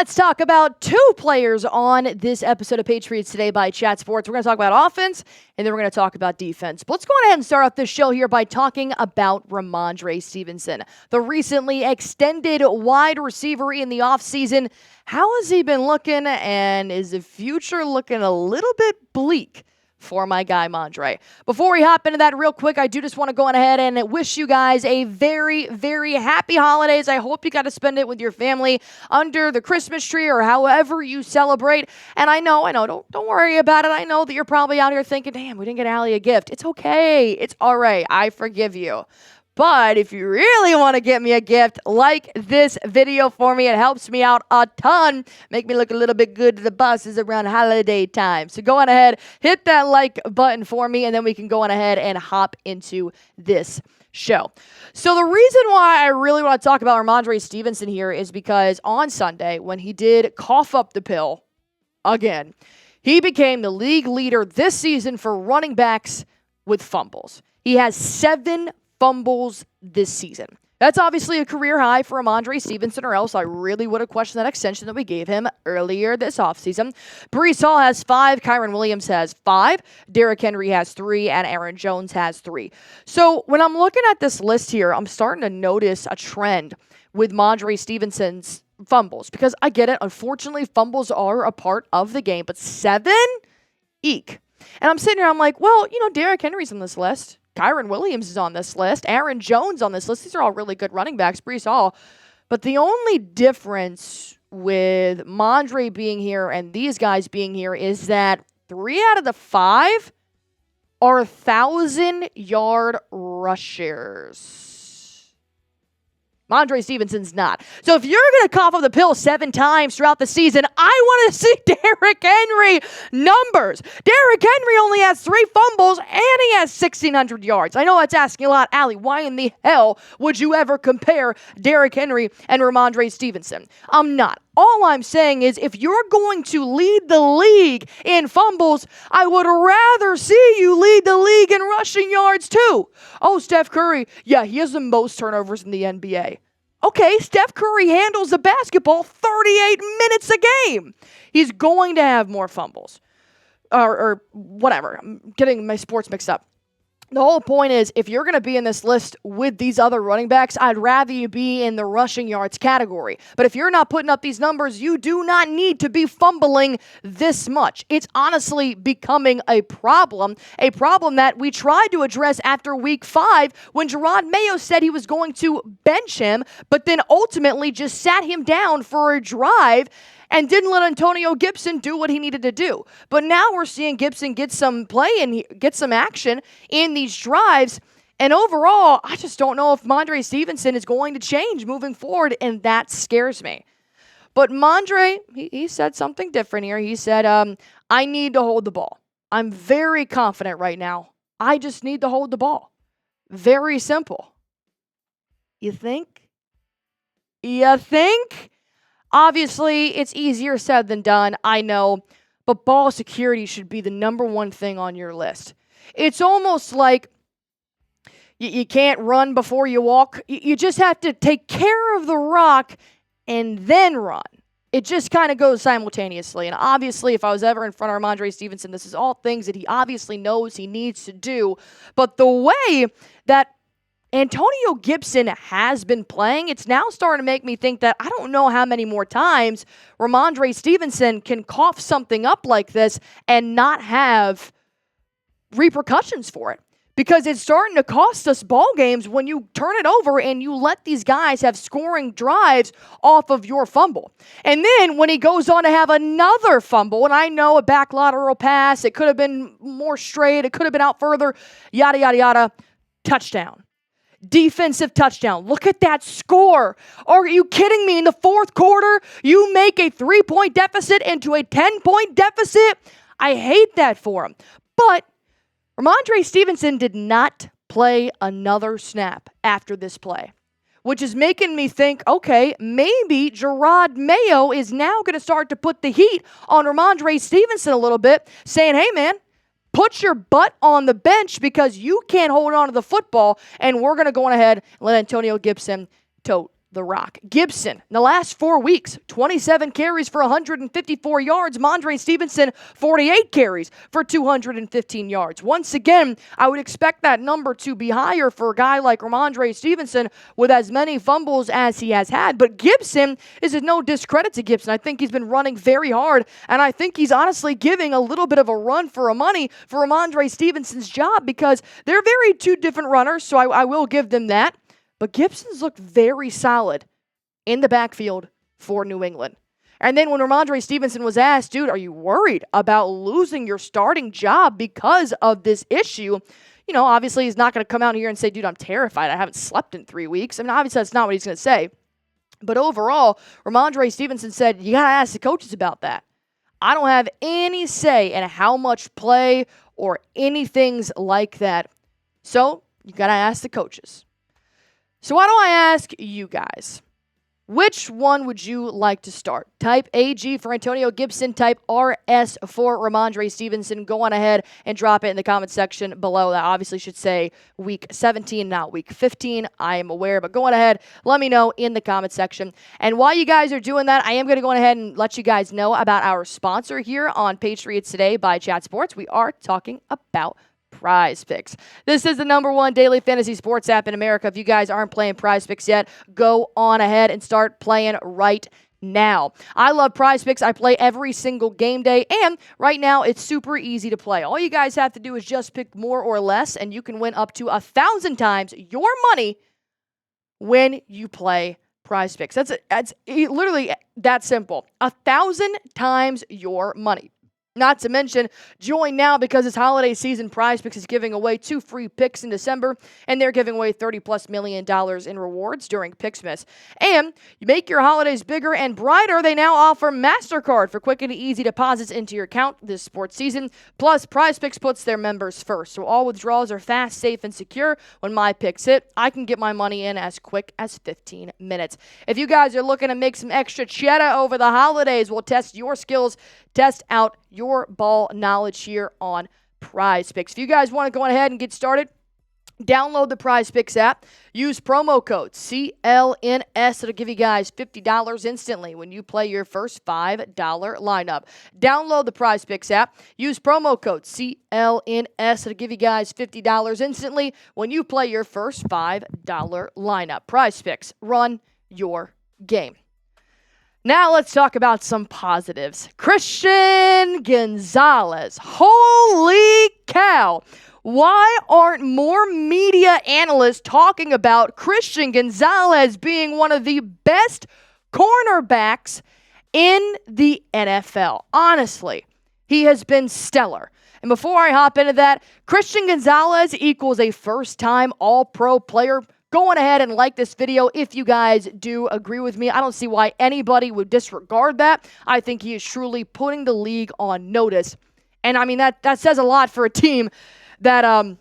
Let's talk about two players on this episode of Patriots Today by Chat Sports. We're going to talk about offense, and then we're going to talk about defense. But let's go ahead and start off this show here by talking about Rhamondre Stevenson, the recently extended wide receiver in the offseason. How has he been looking, and is the future looking a little bit bleak for my guy, Rhamondre? Before we hop into that real quick, I do just want to go on ahead and wish you guys a very, very happy holidays. I hope you got to spend it with your family under the Christmas tree or however you celebrate. And I know, don't worry about it. I know that you're probably out here thinking, damn, we didn't get Allie a gift. It's okay. It's all right. I forgive you. But if you really want to get me a gift, like this video for me. It helps me out a ton. Make me look a little bit good to the bosses around holiday time. So go on ahead, hit that like button for me, and then we can go on ahead and hop into this show. So the reason why I really want to talk about Rhamondre Stevenson here is because on Sunday, when he did cough up the pill again, he became the league leader this season for running backs with fumbles. He has 7 fumbles this season. That's obviously a career high for Rhamondre Stevenson, or else I really would have questioned that extension that we gave him earlier this offseason. Breece Hall has 5, Kyren Williams has 5, Derrick Henry has 3, and Aaron Jones has 3. So when I'm looking at this list here, I'm starting to notice a trend with Rhamondre Stevenson's fumbles, because I get it. Unfortunately, fumbles are a part of the game, but 7? Eek. And I'm sitting here, I'm like, well, Derrick Henry's on this list. Kyren Williams is on this list. Aaron Jones on this list. These are all really good running backs. Breece Hall. But the only difference with Rhamondre being here and these guys being here is that 3 out of the 5 are 1,000-yard rushers. Rhamondre Stevenson's not. So if you're going to cough up the pill 7 times throughout the season, I want to see Derrick Henry numbers. Derrick Henry only has 3 fumbles, and he has 1,600 yards. I know that's asking a lot. Allie, why in the hell would you ever compare Derrick Henry and Rhamondre Stevenson? I'm not. All I'm saying is if you're going to lead the league in fumbles, I would rather see you lead the league in rushing yards too. Oh, Steph Curry. Yeah, he has the most turnovers in the NBA. Okay, Steph Curry handles the basketball 38 minutes a game. He's going to have more fumbles. Or whatever. I'm getting my sports mixed up. The whole point is, if you're going to be in this list with these other running backs, I'd rather you be in the rushing yards category. But if you're not putting up these numbers, you do not need to be fumbling this much. It's honestly becoming a problem that we tried to address after week 5 when Jerod Mayo said he was going to bench him, but then ultimately just sat him down for a drive and didn't let Antonio Gibson do what he needed to do. But now we're seeing Gibson get some play and get some action in these drives. And overall, I just don't know if Rhamondre Stevenson is going to change moving forward, and that scares me. But Rhamondre, he said something different here. He said, I need to hold the ball. I'm very confident right now. I just need to hold the ball. Very simple. You think? You think? Obviously, it's easier said than done, I know, but ball security should be the number one thing on your list. It's almost like you can't run before you walk. You just have to take care of the rock and then run. It just kind of goes simultaneously. And obviously, if I was ever in front of Rhamondre Stevenson, this is all things that he obviously knows he needs to do. But the way that Antonio Gibson has been playing, it's now starting to make me think that I don't know how many more times Rhamondre Stevenson can cough something up like this and not have repercussions for it. Because it's starting to cost us ball games when you turn it over and you let these guys have scoring drives off of your fumble. And then when he goes on to have another fumble, and I know a back lateral pass, it could have been more straight, it could have been out further, yada, yada, yada, touchdown. Defensive touchdown. Look at that score. Are you kidding me? In the fourth quarter, you make a 3-point deficit into a 10-point deficit? I hate that for him. But Rhamondre Stevenson did not play another snap after this play, which is making me think, okay, maybe Jerod Mayo is now going to start to put the heat on Rhamondre Stevenson a little bit, saying, hey, man, put your butt on the bench because you can't hold on to the football, and we're going to go on ahead and let Antonio Gibson tote the Rock. Gibson, in the last 4 weeks, 27 carries for 154 yards. Rhamondre Stevenson, 48 carries for 215 yards. Once again, I would expect that number to be higher for a guy like Rhamondre Stevenson with as many fumbles as he has had. But Gibson is no discredit to Gibson. I think he's been running very hard, and I think he's honestly giving a little bit of a run for money for Rhamondre Stevenson's job because they're very two different runners, so I will give them that. But Gibson's looked very solid in the backfield for New England. And then when Rhamondre Stevenson was asked, dude, are you worried about losing your starting job because of this issue? You know, obviously he's not going to come out here and say, dude, I'm terrified. I haven't slept in 3 weeks. I mean, obviously that's not what he's going to say. But overall, Rhamondre Stevenson said, you got to ask the coaches about that. I don't have any say in how much play or anything like that. So you got to ask the coaches. So why don't I ask you guys, which one would you like to start? Type AG for Antonio Gibson, type RS for Rhamondre Stevenson. Go on ahead and drop it in the comment section below. That obviously should say week 17, not week 15. I am aware, but go on ahead, let me know in the comment section. And while you guys are doing that, I am going to go ahead and let you guys know about our sponsor here on Patriots Today by Chat Sports. We are talking about Prize Picks. This is the #1 daily fantasy sports app in America. If you guys aren't playing Prize Picks yet, go on ahead and start playing right now. I love Prize Picks. I play every single game day, and right now it's super easy to play. All you guys have to do is just pick more or less, and you can win up to 1,000 times your money when you play Prize Picks. That's literally that simple. 1,000 times your money. Not to mention, join now because it's holiday season. Prize Picks is giving away 2 free picks in December, and they're giving away $30+ million in rewards during Picksmas. And you make your holidays bigger and brighter. They now offer MasterCard for quick and easy deposits into your account this sports season. Plus, Prize Picks puts their members first, so all withdrawals are fast, safe, and secure. When my picks hit, I can get my money in as quick as 15 minutes. If you guys are looking to make some extra cheddar over the holidays, we'll test your skills, test out your ball knowledge here on Prize Picks. If you guys want to go ahead and get started, download the Prize Picks app. Use promo code CLNS. It'll give you guys $50 instantly when you play your first $5 lineup. Download the Prize Picks app. Use promo code CLNS. It'll give you guys $50 instantly when you play your first $5 lineup. Prize Picks. Run your game. Now let's talk about some positives. Christian Gonzalez. Holy cow. Why aren't more media analysts talking about Christian Gonzalez being one of the best cornerbacks in the NFL? Honestly, he has been stellar. And before I hop into that, Christian Gonzalez equals a first-time All-Pro player. Go on ahead and like this video if you guys do agree with me. I don't see why anybody would disregard that. I think he is truly putting the league on notice. And I mean, that says a lot for a team that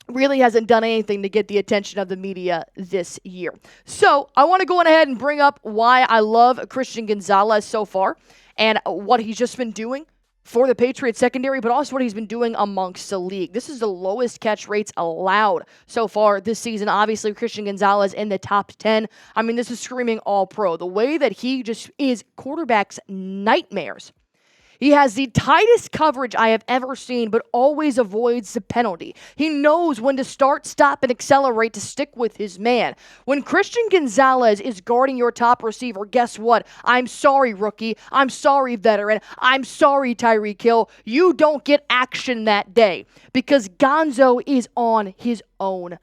really hasn't done anything to get the attention of the media this year. So I want to go on ahead and bring up why I love Christian Gonzalez so far and what he's just been doing for the Patriots secondary, but also what he's been doing amongst the league. This is the lowest catch rates allowed so far this season. Obviously, Christian Gonzalez in the top 10. I mean, this is screaming all pro. The way that he just is quarterback's nightmares. He has the tightest coverage I have ever seen, but always avoids the penalty. He knows when to start, stop, and accelerate to stick with his man. When Christian Gonzalez is guarding your top receiver, guess what? I'm sorry, rookie. I'm sorry, veteran. I'm sorry, Tyreek Hill. You don't get action that day because Gonzo is on his own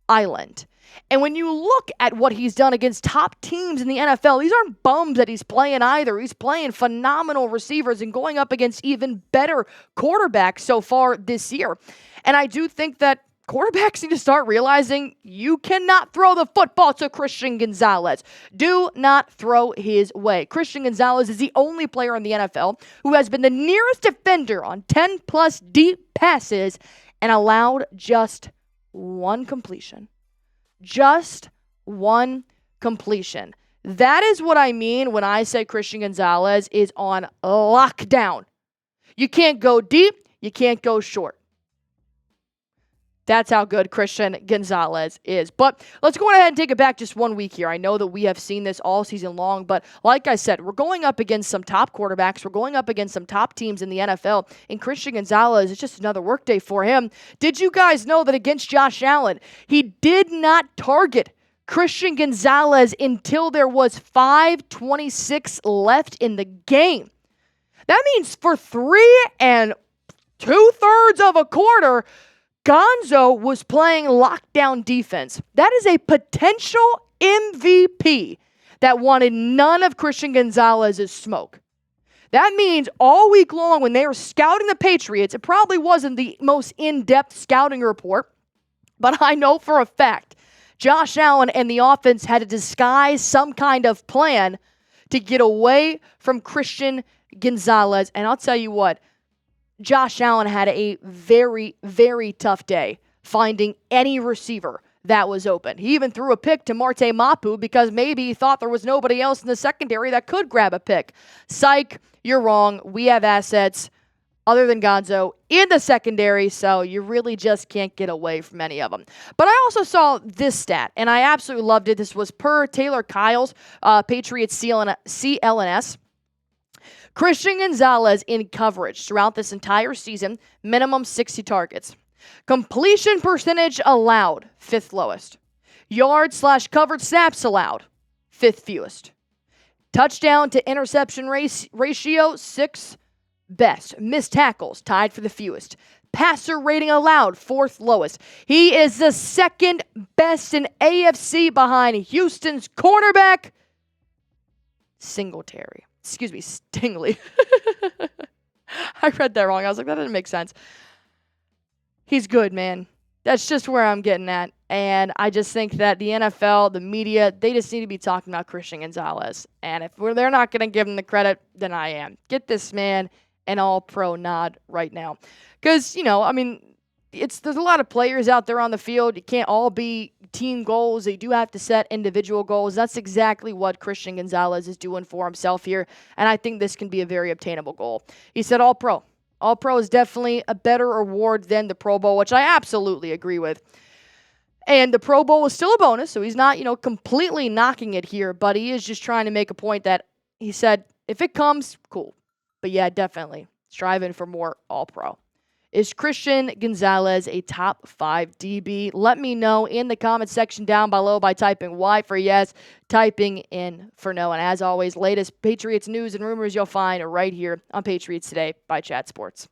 island. And when you look at what he's done against top teams in the NFL, these aren't bums that he's playing either. He's playing phenomenal receivers and going up against even better quarterbacks so far this year. And I do think that quarterbacks need to start realizing you cannot throw the football to Christian Gonzalez. Do not throw his way. Christian Gonzalez is the only player in the NFL who has been the nearest defender on 10+ deep passes and allowed just one completion. Just one completion. That is what I mean when I say Christian Gonzalez is on lockdown. You can't go deep. You can't go short. That's how good Christian Gonzalez is. But let's go ahead and take it back just 1 week here. I know that we have seen this all season long, but like I said, we're going up against some top quarterbacks. We're going up against some top teams in the NFL, and Christian Gonzalez is just another workday for him. Did you guys know that against Josh Allen, he did not target Christian Gonzalez until there was 5:26 left in the game? That means for 3 2/3 of a quarter, Gonzo was playing lockdown defense. That is a potential MVP that wanted none of Christian Gonzalez's smoke. That means all week long when they were scouting the Patriots, it probably wasn't the most in-depth scouting report, but I know for a fact Josh Allen and the offense had to disguise some kind of plan to get away from Christian Gonzalez. And I'll tell you what, Josh Allen had a very, very tough day finding any receiver that was open. He even threw a pick to Marte Mapu because maybe he thought there was nobody else in the secondary that could grab a pick. Psych, you're wrong. We have assets other than Gonzo in the secondary, so you really just can't get away from any of them. But I also saw this stat, and I absolutely loved it. This was per Taylor Kyle's Patriots CLNS. Christian Gonzalez in coverage throughout this entire season, minimum 60 targets. Completion percentage allowed, 5th lowest. Yard/covered snaps allowed, 5th fewest. Touchdown to interception ratio, 6th best. Missed tackles, tied for the fewest. Passer rating allowed, 4th lowest. He is the 2nd best in AFC behind Houston's cornerback, Stingley. I read that wrong. I was like, that didn't make sense. He's good, man. That's just where I'm getting at. And I just think that the NFL, the media, they just need to be talking about Christian Gonzalez. And if they're not going to give him the credit, then I am. Get this man an all-pro nod right now. Because, there's a lot of players out there on the field. It can't all be team goals. They do have to set individual goals. That's exactly what Christian Gonzalez is doing for himself here, and I think this can be a very obtainable goal. He said all-pro. All-pro is definitely a better award than the Pro Bowl, which I absolutely agree with. And the Pro Bowl is still a bonus, so he's not, completely knocking it here, but he is just trying to make a point that he said, if it comes, cool. But yeah, definitely striving for more all-pro. Is Christian Gonzalez a top 5 DB? Let me know in the comment section down below by typing Y for yes, typing in for no. And as always, latest Patriots news and rumors you'll find right here on Patriots Today by Chat Sports.